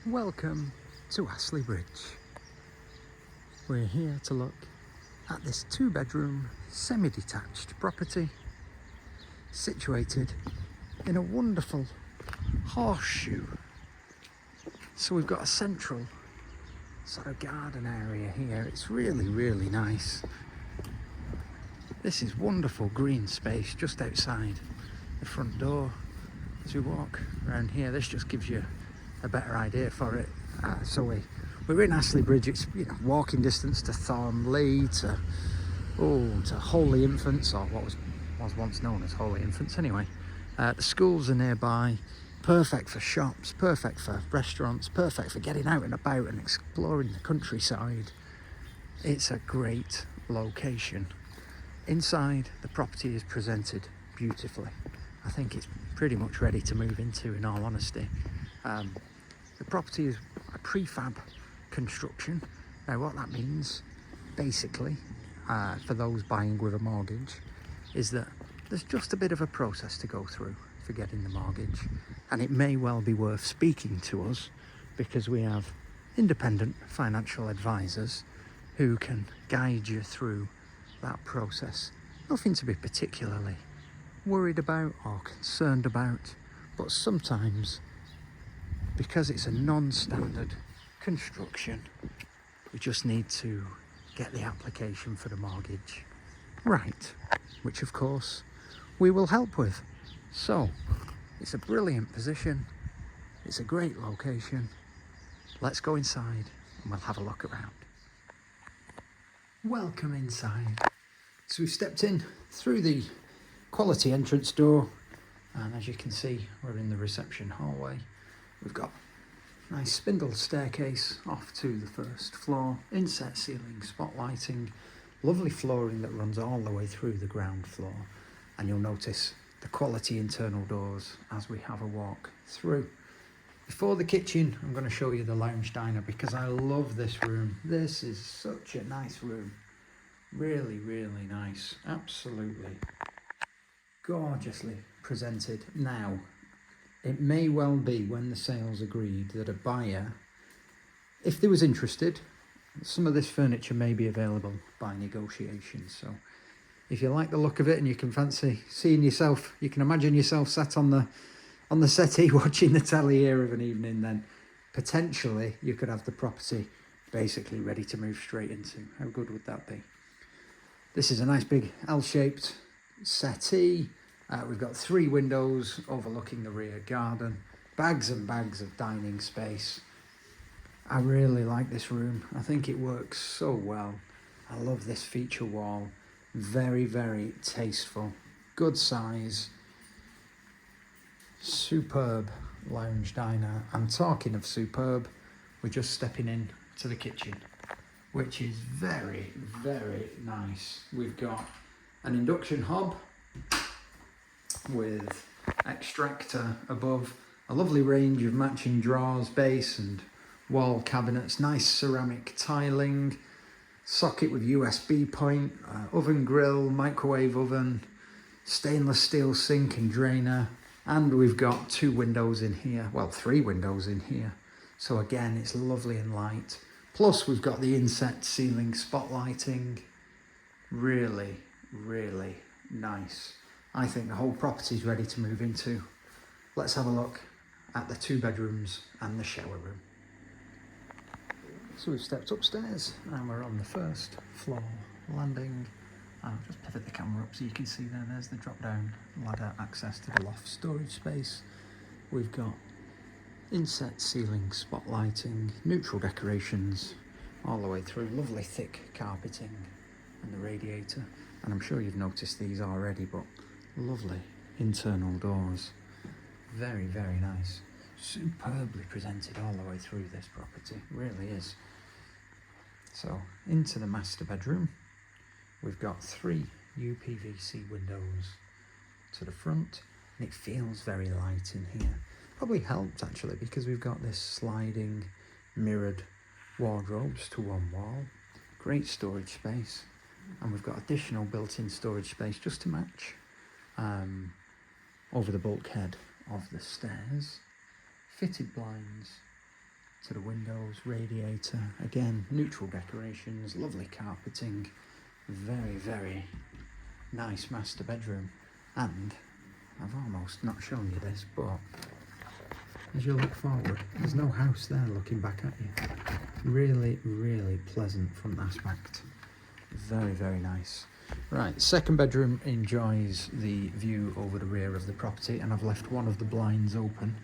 Welcome to Astley Bridge. We're here to look at this 2-bedroom semi-detached property situated in a wonderful horseshoe. So we've got a central sort of garden area here. It's really nice. This is wonderful green space just outside the front door. As we walk around here, this just gives you a better idea for it. So we're in Astley Bridge. It's walking distance to Thornley, to Holy Infants, or what was once known as Holy Infants anyway. The schools are nearby. Perfect for shops, perfect for restaurants, perfect for getting out and about and exploring the countryside. It's a great location. Inside, the property is presented beautifully. I think it's pretty much ready to move into, in all honesty. The property is a prefab construction. Now what that means, basically, for those buying with a mortgage, is that there's just a bit of a process to go through for getting the mortgage, and it may well be worth speaking to us because we have independent financial advisors who can guide you through that process. Nothing to be particularly worried about or concerned about, but sometimes, because it's a non-standard construction, we just need to get the application for the mortgage right, which of course we will help with. So it's a brilliant position, it's a great location. Let's go inside and we'll have a look around. Welcome inside. So we've stepped in through the quality entrance door, and as you can see, we're in the reception hallway. We've got a nice spindle staircase off to the first floor, inset ceiling spotlighting, lovely flooring that runs all the way through the ground floor, and you'll notice the quality internal doors as we have a walk through. Before the kitchen, I'm going to show you the lounge diner because I love this room. This is such a nice room. Really nice. Absolutely gorgeously presented. Now, it may well be, when the sale's agreed, that a buyer, if they was interested, some of this furniture may be available by negotiation. So if you like the look of it and you can fancy seeing yourself, you can imagine yourself sat on the settee watching the telly here of an evening, then potentially you could have the property basically ready to move straight into. How good would that be? This is a nice big L-shaped settee. We've got 3 windows overlooking the rear garden, bags and bags of dining space. I really like this room. I think it works so well. I love this feature wall. Very tasteful, good size, superb lounge diner. And talking of superb, we're just stepping in to the kitchen, which is very nice. We've got an induction hob with extractor above, a lovely range of matching drawers, base and wall cabinets, nice ceramic tiling, socket with USB point, oven grill, microwave oven, stainless steel sink and drainer, and we've got 2 windows in here, well 3 windows in here, so again it's lovely and light. Plus we've got the inset ceiling spotlighting. Really nice. I think the whole property's ready to move into. Let's have a look at the 2 bedrooms and the shower room. So we've stepped upstairs and we're on the first floor landing. I'll just pivot the camera up so you can see there's the drop down ladder access to the loft storage space. We've got inset ceiling spotlighting, neutral decorations all the way through, lovely thick carpeting and the radiator. And I'm sure you've noticed these already, but lovely internal doors. Very nice. Superbly presented all the way through this property, really is. So into the master bedroom, we've got 3 UPVC windows to the front, and it feels very light in here. Probably helped actually because we've got this sliding mirrored wardrobes to one wall, great storage space, and we've got additional built-in storage space just to match over the bulkhead of the stairs. Fitted blinds, to the windows, radiator, again, neutral decorations, lovely carpeting, very, very nice master bedroom. And I've almost not shown you this, but as you look forward, there's no house there looking back at you. Really, really pleasant front aspect. Very, very nice. Right, second bedroom enjoys the view over the rear of the property, and I've left one of the blinds open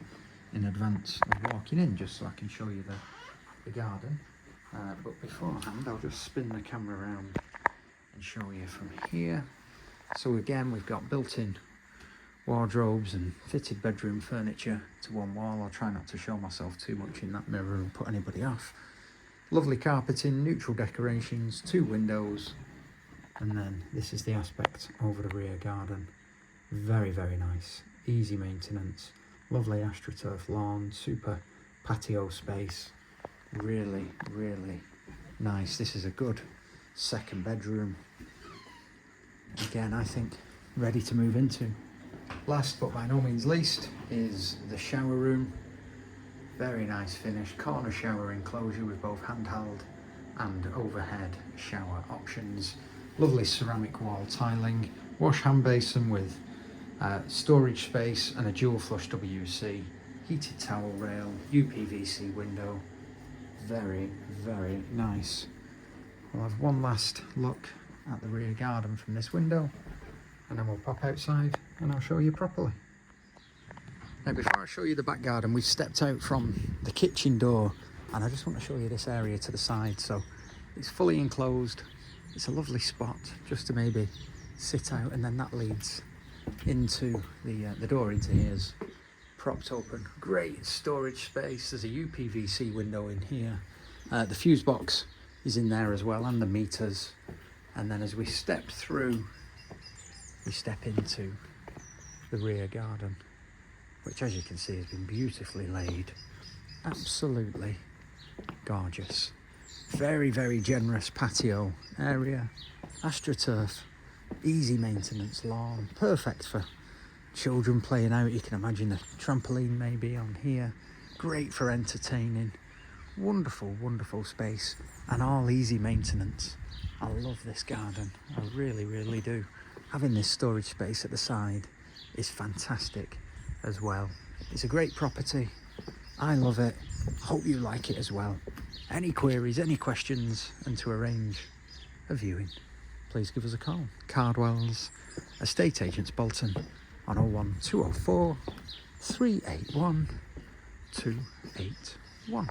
in advance of walking in, just so I can show you the garden. But beforehand, I'll just spin the camera around and show you from here. So again, we've got built-in wardrobes and fitted bedroom furniture to one wall. I'll try not to show myself too much in that mirror and put anybody off. Lovely carpeting, neutral decorations, 2 windows, and then this is the aspect over the rear garden. Very, very nice, easy maintenance, lovely astroturf lawn, super patio space. Really, really nice. This is a good second bedroom. Again, I think ready to move into. Last but by no means least is the shower room. Very nice finish, corner shower enclosure with both handheld and overhead shower options. Lovely ceramic wall tiling, wash hand basin with storage space and a dual flush WC, heated towel rail, UPVC window. Very, very nice. We'll have one last look at the rear garden from this window, and then we'll pop outside and I'll show you properly. Now, before I show you the back garden, we've stepped out from the kitchen door, and I just want to show you this area to the side. So it's fully enclosed. It's a lovely spot just to maybe sit out, and then that leads into the door into here is propped open. Great storage space. There's a UPVC window in here. The fuse box is in there as well, and the meters. And then as we step through, we step into the rear garden, which, as you can see, has been beautifully laid. Absolutely gorgeous. Very, very generous patio area, astroturf, easy maintenance lawn, perfect for children playing out. You can imagine a trampoline maybe on here. Great for entertaining. Wonderful, wonderful space, and all easy maintenance. I love this garden, I really, really do. Having this storage space at the side is fantastic as well. It's a great property. I love it. Hope you like it as well. Any queries, any questions, and to arrange a viewing, please give us a call. Cardwell's Estate Agents Bolton on 01204 381 281.